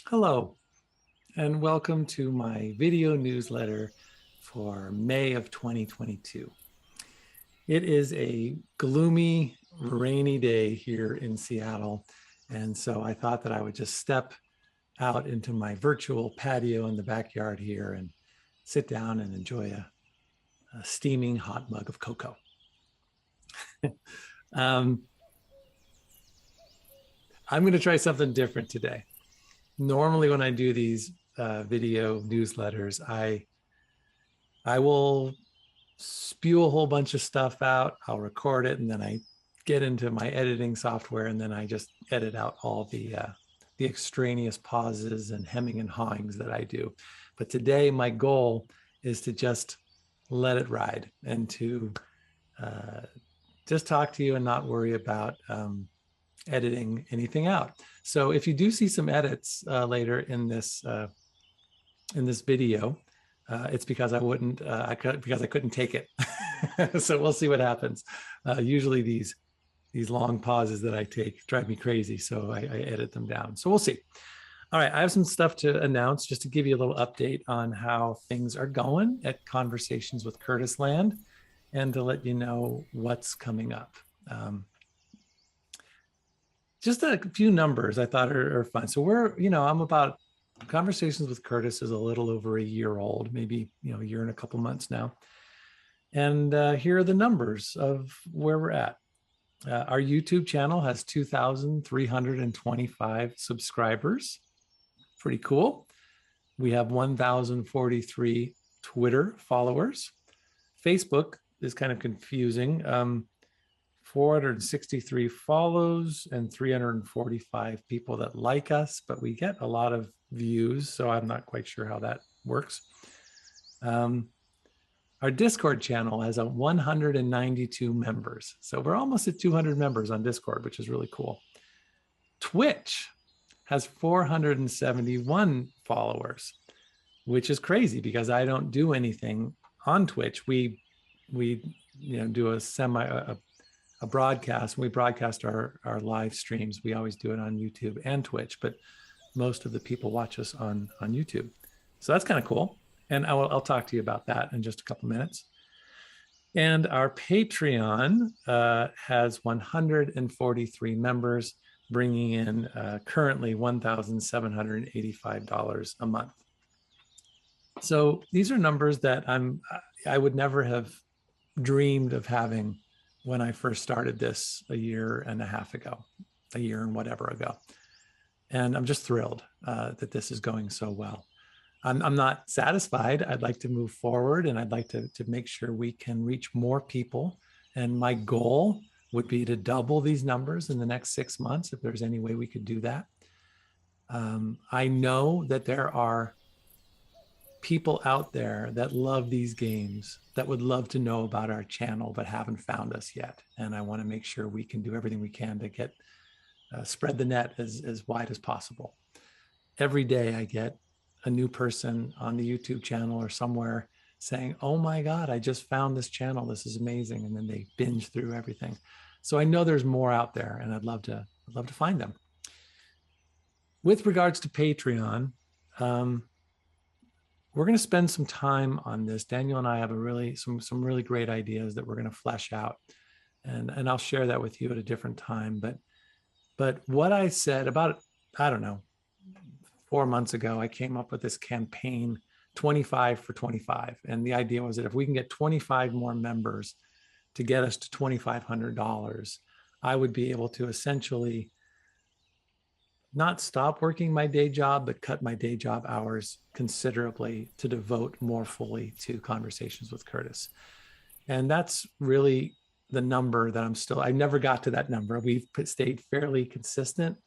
Hello, and welcome to my video newsletter for May of 2022. It is a gloomy, rainy day here in Seattle, and so I thought that I would just step out into my virtual patio in the backyard here and sit down and enjoy a steaming hot mug of cocoa. I'm going to try something different today. Normally when I do these video newsletters, I will spew a whole bunch of stuff out. I'll record it, and then I get into my editing software, and then I just edit out all the extraneous pauses and hemming and hawings that I do. But today my goal is to just let it ride and to just talk to you and not worry about editing anything out. So if you do see some edits later in this video, it's because I couldn't take it. So we'll see what happens. Usually these long pauses that I take drive me crazy, so I edit them down. So we'll see. All right, I have some stuff to announce just to give you a little update on how things are going at Conversations with Curtis Land, and to let you know what's coming up. Just a few numbers I thought are fun. So I'm about, Conversations with Curtis is a little over a year old, maybe, a year and a couple months now. And here are the numbers of where we're at. Our YouTube channel has 2,325 subscribers. Pretty cool. We have 1,043 Twitter followers. Facebook is kind of confusing. 463 follows and 345 people that like us, but we get a lot of views, so I'm not quite sure how that works. Our Discord channel has 192 members, so we're almost at 200 members on Discord, which is really cool. Twitch has 471 followers, which is crazy because I don't do anything on Twitch. We do a broadcast. We broadcast our live streams. We always do it on YouTube and Twitch, but most of the people watch us on YouTube. So that's kind of cool. And I'll talk to you about that in just a couple minutes. And our Patreon has 143 members, bringing in currently $1,785 a month. So these are numbers that I would never have dreamed of having when I first started this a year and whatever ago. And I'm just thrilled that this is going so well. I'm not satisfied. I'd like to move forward, and I'd like to make sure we can reach more people. And my goal would be to double these numbers in the next 6 months, if there's any way we could do that. I know that there are people out there that love these games, that would love to know about our channel but haven't found us yet. And I want to make sure we can do everything we can to get spread the net as wide as possible. Every day I get a new person on the YouTube channel or somewhere saying, "Oh my God, I just found this channel. This is amazing." And then they binge through everything. So I know there's more out there, and I'd love to find them. With regards to Patreon, we're going to spend some time on this. Daniel and I have some really great ideas that we're going to flesh out, and I'll share that with you at a different time. But what I said about, I don't know, 4 months ago, I came up with this campaign, 25 for 25. And the idea was that if we can get 25 more members to get us to $2,500, I would be able to essentially not stop working my day job, but cut my day job hours considerably to devote more fully to Conversations with Curtis. And that's really the number that I never got to that number. We've stayed fairly consistent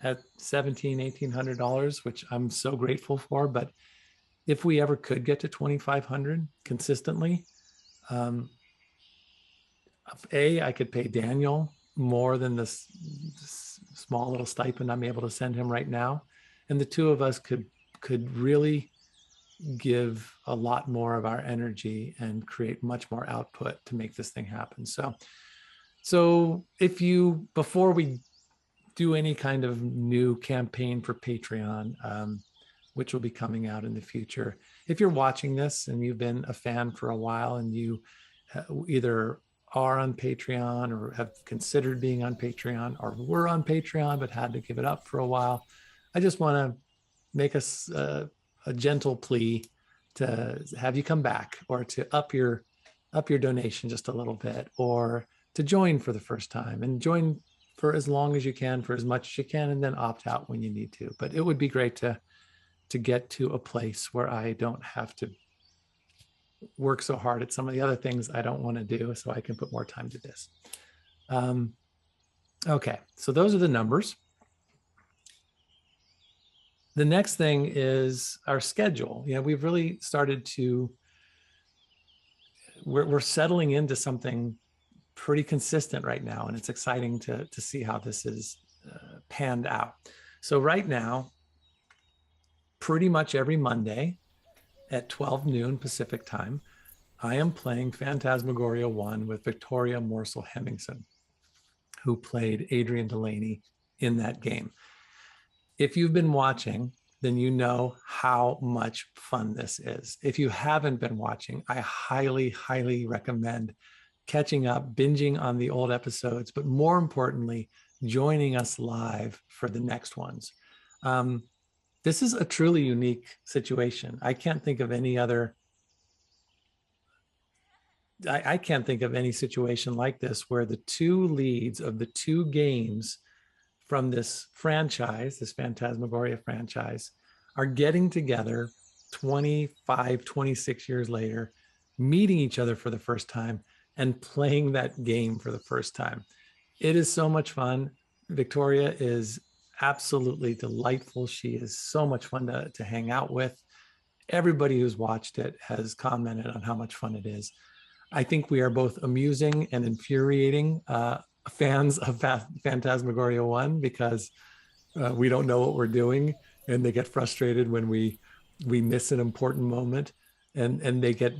at $1,700, $1,800, which I'm so grateful for. But if we ever could get to 2,500 consistently, I could pay Daniel more than this small little stipend I'm able to send him right now. And the two of us could really give a lot more of our energy and create much more output to make this thing happen. So if you, before we do any kind of new campaign for Patreon, which will be coming out in the future, if you're watching this and you've been a fan for a while and you either are on Patreon or have considered being on Patreon or were on Patreon but had to give it up for a while, I just want to make a gentle plea to have you come back, or to up your donation just a little bit, or to join for the first time and join for as long as you can, for as much as you can, and then opt out when you need to. But it would be great to get to a place where I don't have to work so hard at some of the other things I don't want to do, so I can put more time to this. Okay, so those are the numbers. The next thing is our schedule. We've really started to, we're settling into something pretty consistent right now, and it's exciting to see how this is panned out. So right now, pretty much every Monday at 12 noon Pacific time, I am playing Phantasmagoria 1 with Victoria Morsel Hemmingson, who played Adrian Delaney in that game. If you've been watching, then you know how much fun this is. If you haven't been watching, I highly, highly recommend catching up, binging on the old episodes, but more importantly, joining us live for the next ones. This is a truly unique situation. I can't think of any other, I can't think of any situation like this where the two leads of the two games from this franchise, this Phantasmagoria franchise, are getting together 25, 26 years later, meeting each other for the first time and playing that game for the first time. It is so much fun. Victoria is absolutely delightful. She is so much fun to hang out with. Everybody who's watched it has commented on how much fun it is. I think we are both amusing and infuriating fans of Phantasmagoria 1, because we don't know what we're doing, and they get frustrated when we miss an important moment, and they get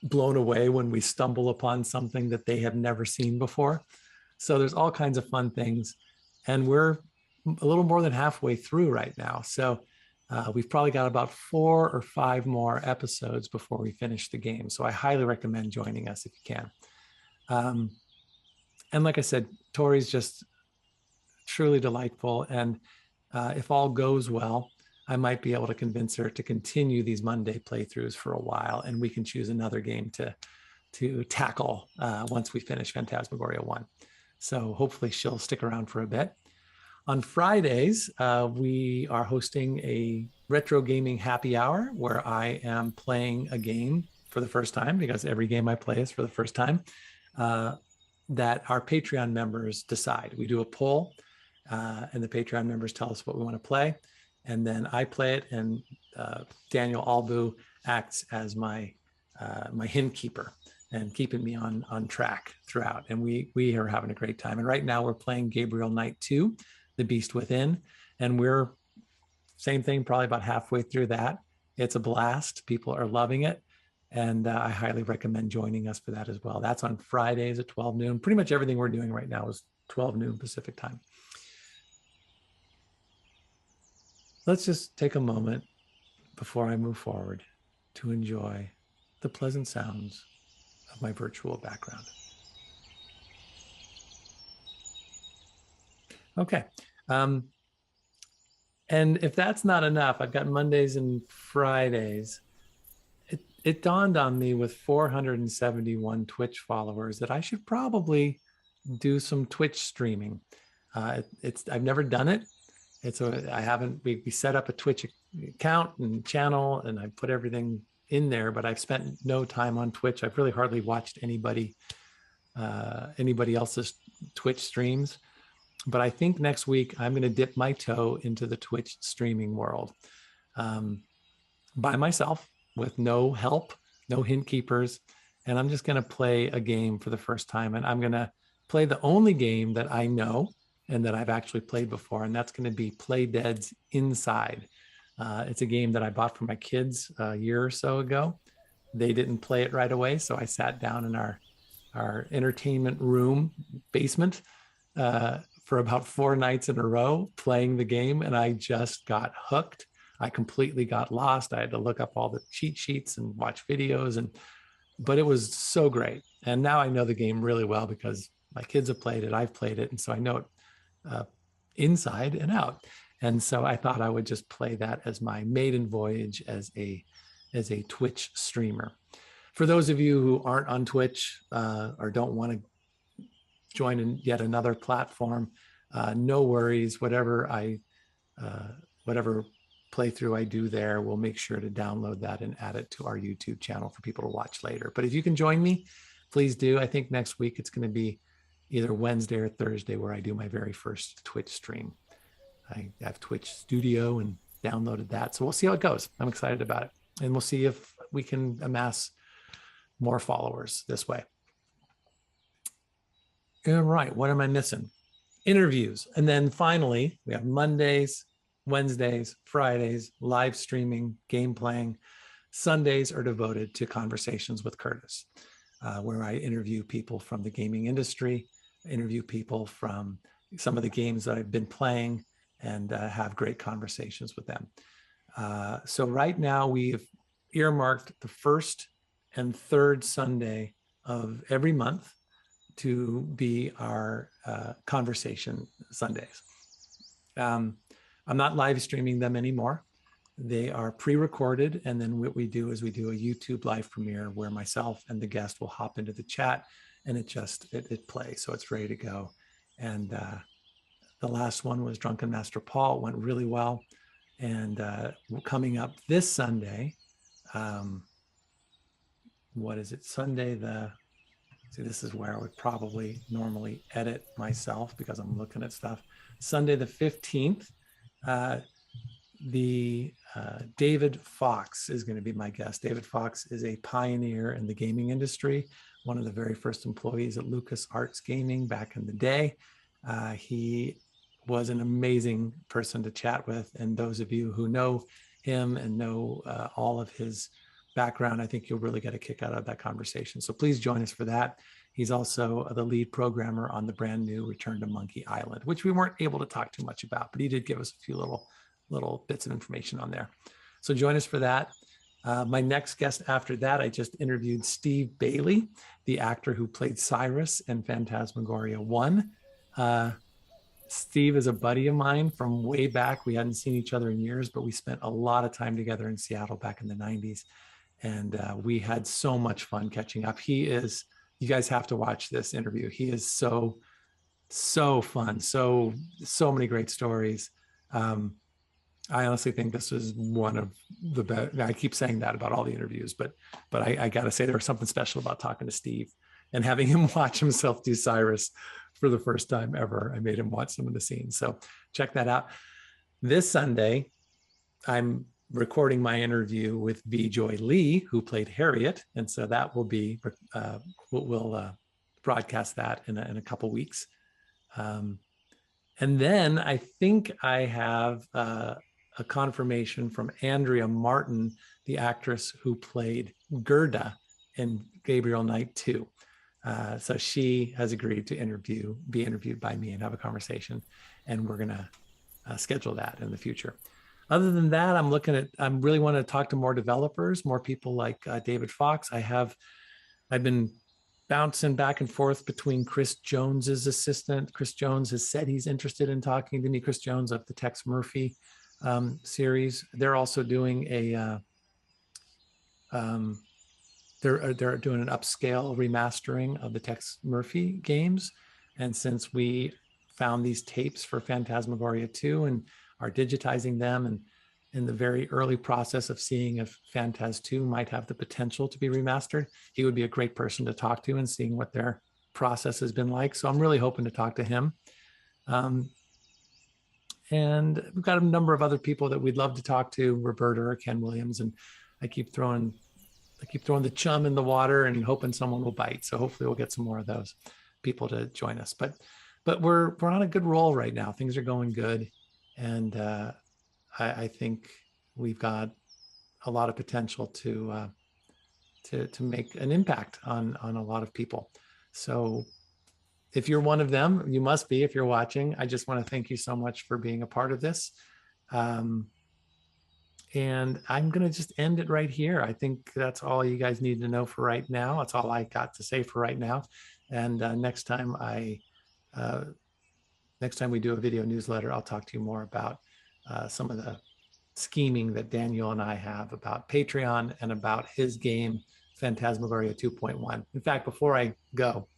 blown away when we stumble upon something that they have never seen before. So there's all kinds of fun things, and we're a little more than halfway through right now. So we've probably got about 4 or 5 more episodes before we finish the game. So I highly recommend joining us if you can. And like I said, Tori's just truly delightful. And if all goes well, I might be able to convince her to continue these Monday playthroughs for a while, and we can choose another game to tackle once we finish Phantasmagoria 1. So hopefully she'll stick around for a bit. On Fridays, we are hosting a retro gaming happy hour where I am playing a game for the first time, because every game I play is for the first time, that our Patreon members decide. We do a poll, and the Patreon members tell us what we want to play. And then I play it, and Daniel Albu acts as my hint keeper and keeping me on track throughout. And we are having a great time. And right now we're playing Gabriel Knight 2, The Beast Within. And we're, same thing, probably about halfway through that. It's a blast. People are loving it. And I highly recommend joining us for that as well. That's on Fridays at 12 noon. Pretty much everything we're doing right now is 12 noon Pacific time. Let's just take a moment before I move forward to enjoy the pleasant sounds of my virtual background. Okay. And if that's not enough, I've got Mondays and Fridays. It dawned on me with 471 Twitch followers that I should probably do some Twitch streaming. I've never done it. We set up a Twitch account and channel, and I put everything in there, but I've spent no time on Twitch. I've really hardly watched anybody else's Twitch streams. But I think next week I'm going to dip my toe into the Twitch streaming world by myself, with no help, no hint keepers. And I'm just going to play a game for the first time. And I'm going to play the only game that I know and that I've actually played before. And that's going to be Play Dead's Inside. It's a game that I bought for my kids a year or so ago. They didn't play it right away, so I sat down in our entertainment room basement for about 4 nights in a row playing the game, and I just got hooked. I completely got lost. I had to look up all the cheat sheets and watch videos, but it was so great. And now I know the game really well because my kids have played it, I've played it, and so I know it inside and out. And so I thought I would just play that as my maiden voyage as a Twitch streamer. For those of you who aren't on Twitch or don't want to join in yet another platform, no worries. Whatever playthrough I do there, we'll make sure to download that and add it to our YouTube channel for people to watch later. But if you can join me, please do. I think next week it's going to be either Wednesday or Thursday where I do my very first Twitch stream. I have Twitch Studio and downloaded that. So we'll see how it goes. I'm excited about it. And we'll see if we can amass more followers this way. All right, what am I missing? Interviews. And then finally, we have Mondays, Wednesdays, Fridays, live streaming, game playing. Sundays are devoted to Conversations with Curtis, where I interview people from the gaming industry, interview people from some of the games that I've been playing, and have great conversations with them. So right now we've earmarked the first and third Sunday of every month to be our conversation Sundays. I'm not live streaming them anymore. They are pre-recorded, and then what we do is we do a YouTube live premiere where myself and the guest will hop into the chat, and it plays, so it's ready to go. And the last one was Drunken Master Paul. It went really well. And coming up this Sunday, what is it? Sunday see, this is where I would probably normally edit myself because I'm looking at stuff. Sunday the 15th, David Fox is going to be my guest. David Fox is a pioneer in the gaming industry, one of the very first employees at LucasArts Gaming back in the day. He was an amazing person to chat with. And those of you who know him and know all of his background, I think you'll really get a kick out of that conversation. So please join us for that. He's also the lead programmer on the brand new Return to Monkey Island, which we weren't able to talk too much about, but he did give us a few little bits of information on there. So join us for that. My next guest after that, I just interviewed Steve Bailey, the actor who played Cyrus in Phantasmagoria 1. Steve is a buddy of mine from way back. We hadn't seen each other in years, but we spent a lot of time together in Seattle back in the 90s. And we had so much fun catching up. You guys have to watch this interview. He is so fun. So many great stories. I honestly think this is one of the best. I keep saying that about all the interviews, but I got to say there was something special about talking to Steve and having him watch himself do Cyrus for the first time ever. I made him watch some of the scenes. So check that out. This Sunday, I'm recording my interview with V. Joy Lee, who played Harriet. And so that will be, we'll broadcast that in a couple weeks. And then I think I have a confirmation from Andrea Martin, the actress who played Gerda in Gabriel Knight 2. So she has agreed to be interviewed by me and have a conversation, and we're going to schedule that in the future. Other than that, I really want to talk to more developers, more people like David Fox. I've been bouncing back and forth between Chris Jones's assistant. Chris Jones has said he's interested in talking to me. Chris Jones of the Tex Murphy series. They're also doing they're doing an upscale remastering of the Tex Murphy games. And since we found these tapes for Phantasmagoria 2 and are digitizing them and in the very early process of seeing if Phantas 2 might have the potential to be remastered, he would be a great person to talk to and seeing what their process has been like. So I'm really hoping to talk to him. And we've got a number of other people that we'd love to talk to, Roberta or Ken Williams, and I keep throwing the chum in the water and hoping someone will bite. So hopefully we'll get some more of those people to join us. But we're on a good roll right now. Things are going good. And I think we've got a lot of potential to make an impact on a lot of people. So if you're one of them, you must be if you're watching. I just want to thank you so much for being a part of this. And I'm going to just end it right here. I think that's all you guys need to know for right now. That's all I got to say for right now. And next time we do a video newsletter, I'll talk to you more about some of the scheming that Daniel and I have about Patreon and about his game, Phantasmagoria 2.1. In fact, before I go,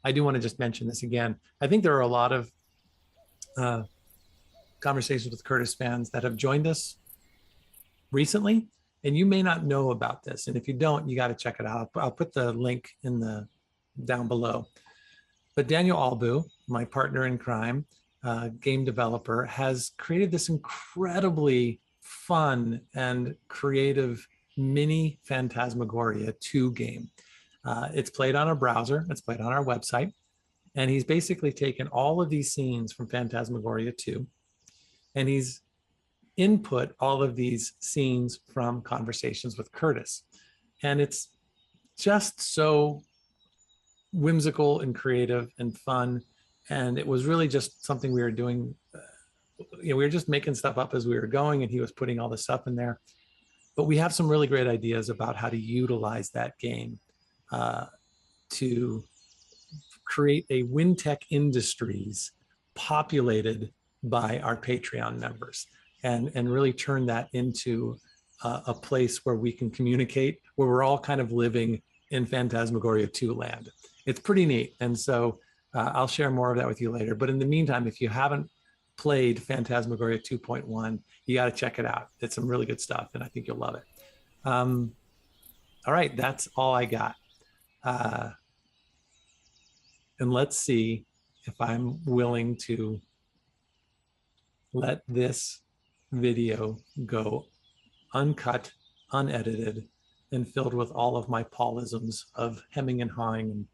I do want to just mention this again. I think there are a lot of conversations with Curtis fans that have joined us recently, and you may not know about this. And if you don't, you got to check it out. I'll put the link in the down below. But Daniel Albu, my partner in crime, game developer, has created this incredibly fun and creative mini Phantasmagoria 2 game. It's played on a browser, it's played on our website, and he's basically taken all of these scenes from Phantasmagoria 2, and he's input all of these scenes from conversations with Curtis. And it's just so whimsical and creative and fun. And it was really just something we were doing. We were just making stuff up as we were going, and he was putting all this stuff in there. But we have some really great ideas about how to utilize that game to create a WinTech Industries populated by our Patreon members, and really turn that into a place where we can communicate, where we're all kind of living in Phantasmagoria 2 land. It's pretty neat. And so I'll share more of that with you later. But in the meantime, if you haven't played Phantasmagoria 2.1, you got to check it out. It's some really good stuff, and I think you'll love it. All right, that's all I got. And let's see if I'm willing to let this video go uncut, unedited, and filled with all of my Paulisms of hemming and hawing and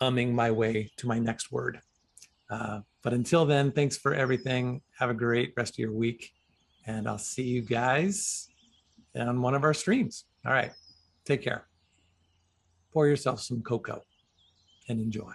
umming my way to my next word. But until then, thanks for everything. Have a great rest of your week, and I'll see you guys on one of our streams. All right, take care. Pour yourself some cocoa and enjoy.